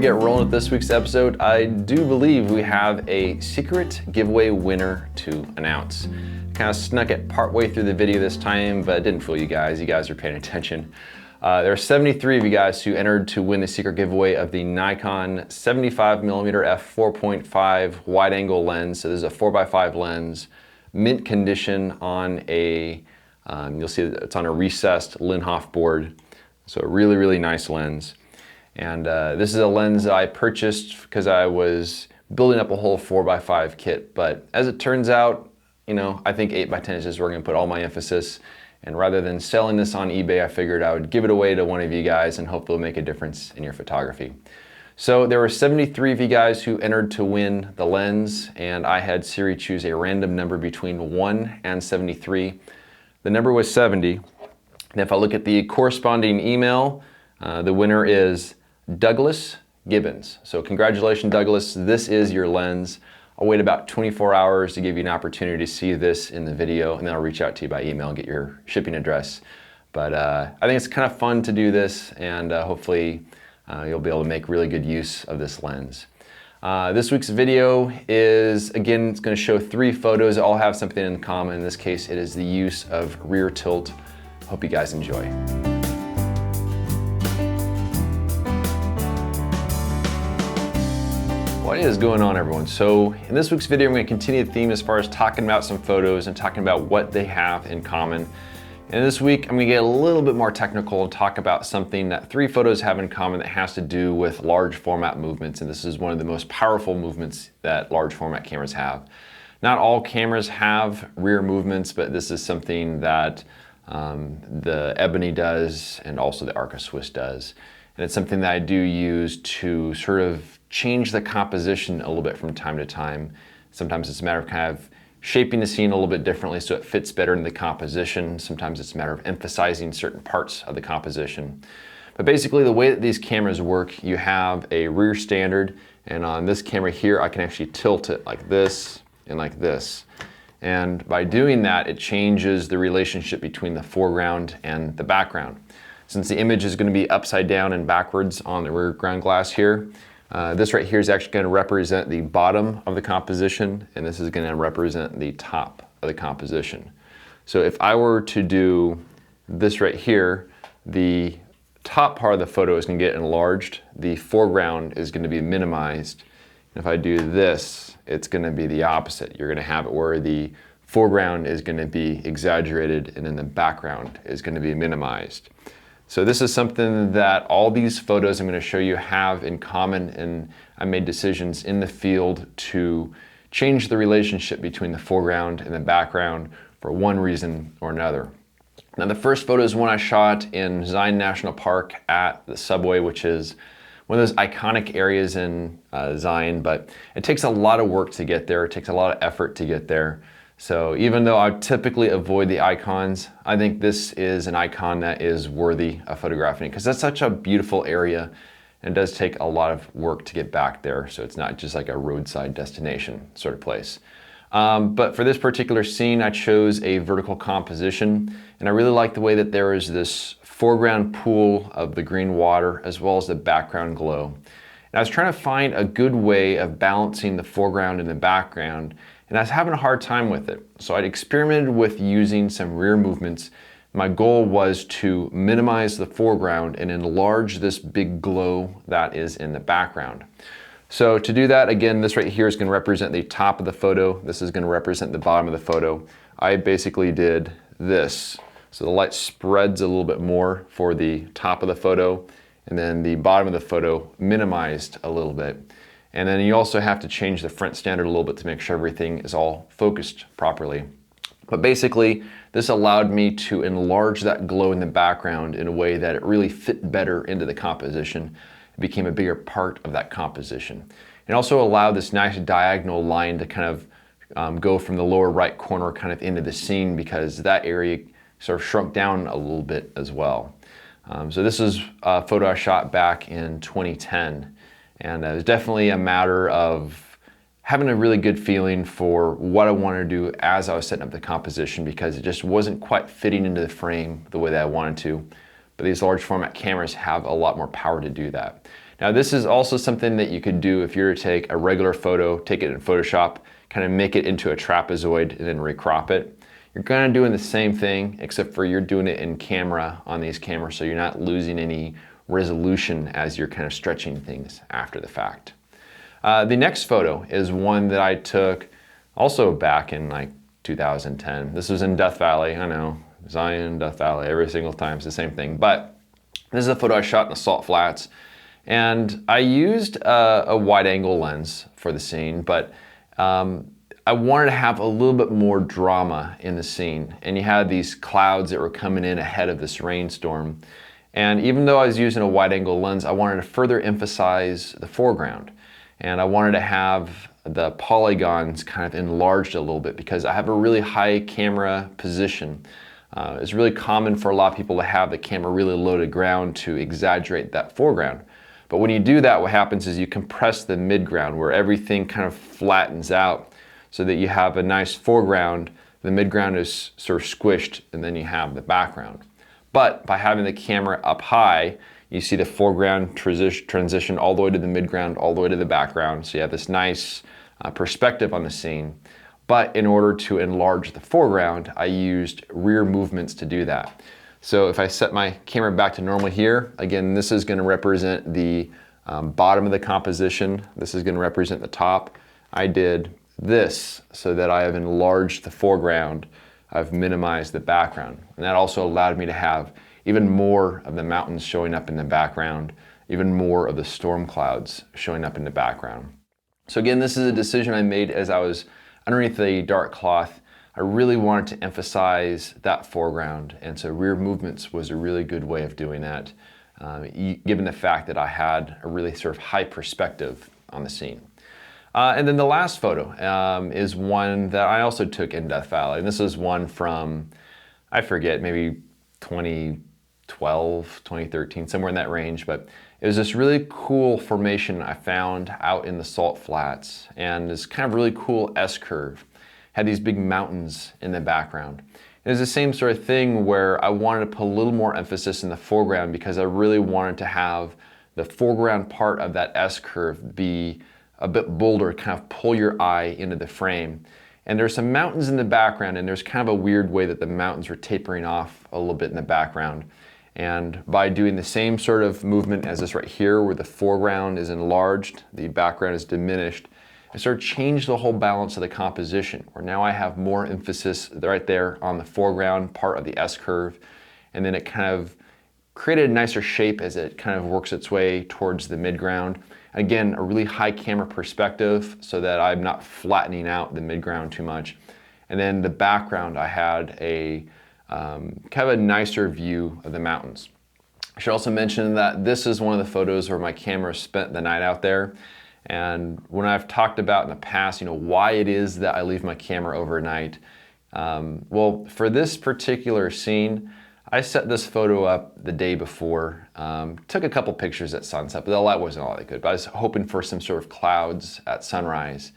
get rolling with this week's episode, I do believe we have a secret giveaway winner to announce. Kind of snuck it partway through the video this time, but it didn't fool you guys. You guys are paying attention. There are 73 of you guys who entered to win the secret giveaway of the Nikon 75mm f4.5 wide-angle lens. So this is a 4x5 lens, mint condition on a, you'll see it's on a recessed Linhof board. So a really, really nice lens. And this is a lens that I purchased because I was building up a whole 4x5 kit. But as it turns out, you know, I think 8x10 is just where I'm going to put all my emphasis. And rather than selling this on eBay, I figured I would give it away to one of you guys and hopefully it'll make a difference in your photography. So there were 73 of you guys who entered to win the lens, and I had Siri choose a random number between 1 and 73. The number was 70. And if I look at the corresponding email, the winner is Douglas Gibbons. So congratulations, Douglas. This is your lens. I'll wait about 24 hours to give you an opportunity to see this in the video, and then I'll reach out to you by email and get your shipping address. But I think it's kind of fun to do this, and hopefully you'll be able to make really good use of this lens. This week's video is, again, it's going to show 3 photos that all have something in common. In this case, it is the use of rear tilt. Hope you guys enjoy. What is going on, everyone? So in this week's video, I'm going to continue the theme as far as talking about some photos and talking about what they have in common. And this week, I'm going to get a little bit more technical and talk about something that 3 photos have in common that has to do with large format movements. And this is one of the most powerful movements that large format cameras have. Not all cameras have rear movements, but this is something that the Ebony does and also the Arca Swiss does. And it's something that I do use to sort of change the composition a little bit from time to time. Sometimes it's a matter of kind of shaping the scene a little bit differently so it fits better in the composition. Sometimes it's a matter of emphasizing certain parts of the composition. But basically the way that these cameras work, you have a rear standard, and on this camera here I can actually tilt it like this and like this. And by doing that, it changes the relationship between the foreground and the background. Since the image is going to be upside down and backwards on the rear ground glass here, this right here is actually going to represent the bottom of the composition, and this is going to represent the top of the composition. So if I were to do this right here, the top part of the photo is going to get enlarged, the foreground is going to be minimized. And if I do this, it's going to be the opposite. You're going to have it where the foreground is going to be exaggerated and then the background is going to be minimized. So this is something that all these photos I'm going to show you have in common, and I made decisions in the field to change the relationship between the foreground and the background for one reason or another. Now the first photo is one I shot in Zion National Park at the subway, which is one of those iconic areas in Zion, but it takes a lot of work to get there. It takes a lot of effort to get there. So even though I typically avoid the icons, I think this is an icon that is worthy of photographing because that's such a beautiful area, and it does take a lot of work to get back there. So it's not just like a roadside destination sort of place. But for this particular scene, I chose a vertical composition, and I really like the way that there is this foreground pool of the green water as well as the background glow. And I was trying to find a good way of balancing the foreground and the background, and I was having a hard time with it. So I'd experimented with using some rear movements. My goal was to minimize the foreground and enlarge this big glow that is in the background. So to do that, again, this right here is going to represent the top of the photo. This is going to represent the bottom of the photo. I basically did this. So the light spreads a little bit more for the top of the photo, and then the bottom of the photo minimized a little bit. And then you also have to change the front standard a little bit to make sure everything is all focused properly. But basically, this allowed me to enlarge that glow in the background in a way that it really fit better into the composition. It became a bigger part of that composition. It also allowed this nice diagonal line to kind of go from the lower right corner kind of into the scene, because that area sort of shrunk down a little bit as well. So this is a photo I shot back in 2010. And it was definitely a matter of having a really good feeling for what I wanted to do as I was setting up the composition, because it just wasn't quite fitting into the frame the way that I wanted to. But these large format cameras have a lot more power to do that. Now this is also something that you could do if you were to take a regular photo, take it in Photoshop, kind of make it into a trapezoid and then recrop it. You're kind of doing the same thing, except for you're doing it in camera on these cameras, so you're not losing any resolution as you're kind of stretching things after the fact. The next photo is one that I took also back in like 2010. This was in Death Valley. I know, Zion, Death Valley, every single time it's the same thing. But this is a photo I shot in the Salt Flats. And I used a wide angle lens for the scene, but I wanted to have a little bit more drama in the scene. And you had these clouds that were coming in ahead of this rainstorm. And even though I was using a wide angle lens, I wanted to further emphasize the foreground. And I wanted to have the polygons kind of enlarged a little bit because I have a really high camera position. It's really common for a lot of people to have the camera really low to ground to exaggerate that foreground. But when you do that, what happens is you compress the midground where everything kind of flattens out so that you have a nice foreground, the midground is sort of squished, and then you have the background. But by having the camera up high, you see the foreground transition all the way to the midground, all the way to the background. So you have this nice perspective on the scene. But in order to enlarge the foreground, I used rear movements to do that. So if I set my camera back to normal here, again, this is going to represent the bottom of the composition. This is going to represent the top. I did this so that I have enlarged the foreground. I've minimized the background. And that also allowed me to have even more of the mountains showing up in the background, even more of the storm clouds showing up in the background. So again, this is a decision I made as I was underneath the dark cloth. I really wanted to emphasize that foreground, and so rear movements was a really good way of doing that, given the fact that I had a really sort of high perspective on the scene. And then the last photo is one that I also took in Death Valley, and this is one from, I forget, maybe 2012, 2013, somewhere in that range, but it was this really cool formation I found out in the Salt Flats, and this kind of really cool S-curve. Had these big mountains in the background. It was the same sort of thing where I wanted to put a little more emphasis in the foreground because I really wanted to have the foreground part of that S-curve be a bit bolder, kind of pull your eye into the frame. And there's some mountains in the background, and there's kind of a weird way that the mountains were tapering off a little bit in the background. And by doing the same sort of movement as this right here, where the foreground is enlarged, the background is diminished, I sort of changed the whole balance of the composition, where now I have more emphasis right there on the foreground part of the S-curve, and then it kind of created a nicer shape as it kind of works its way towards the midground. Again, a really high camera perspective so that I'm not flattening out the midground too much. And then the background, I had a kind of a nicer view of the mountains. I should also mention that this is one of the photos where my camera spent the night out there. And when I've talked about in the past, why it is that I leave my camera overnight. Well, for this particular scene, I set this photo up the day before, took a couple pictures at sunset, but the light wasn't all that good. But I was hoping for some sort of clouds at sunrise.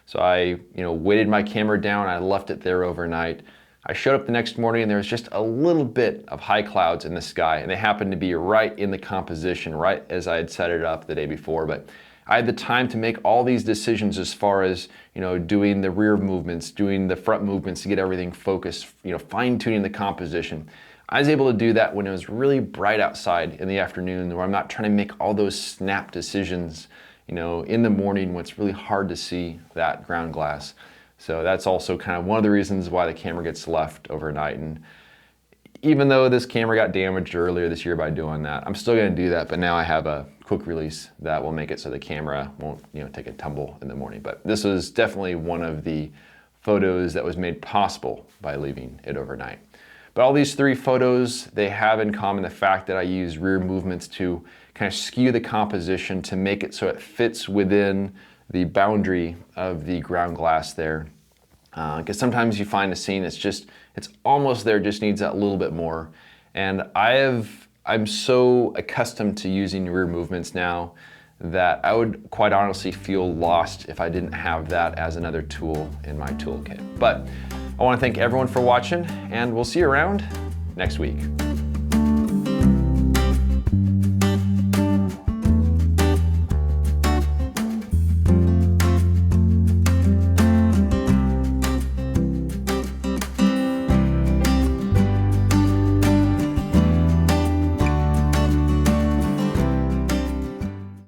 So I, weighted my camera down, I left it there overnight. I showed up the next morning and there was just a little bit of high clouds in the sky, and they happened to be right in the composition, right as I had set it up the day before. But I had the time to make all these decisions as far as, doing the rear movements, doing the front movements to get everything focused, fine-tuning the composition. I was able to do that when it was really bright outside in the afternoon, where I'm not trying to make all those snap decisions, in the morning when it's really hard to see that ground glass. So that's also kind of one of the reasons why the camera gets left overnight. And even though this camera got damaged earlier this year by doing that, I'm still going to do that, but now I have a quick release that will make it so the camera won't take a tumble in the morning. But this was definitely one of the photos that was made possible by leaving it overnight. But all these three photos, they have in common the fact that I use rear movements to kind of skew the composition to make it so it fits within the boundary of the ground glass there. Because sometimes you find a scene it's almost there, just needs that little bit more. And I'm so accustomed to using rear movements now that I would quite honestly feel lost if I didn't have that as another tool in my toolkit. But I want to thank everyone for watching, and we'll see you around next week.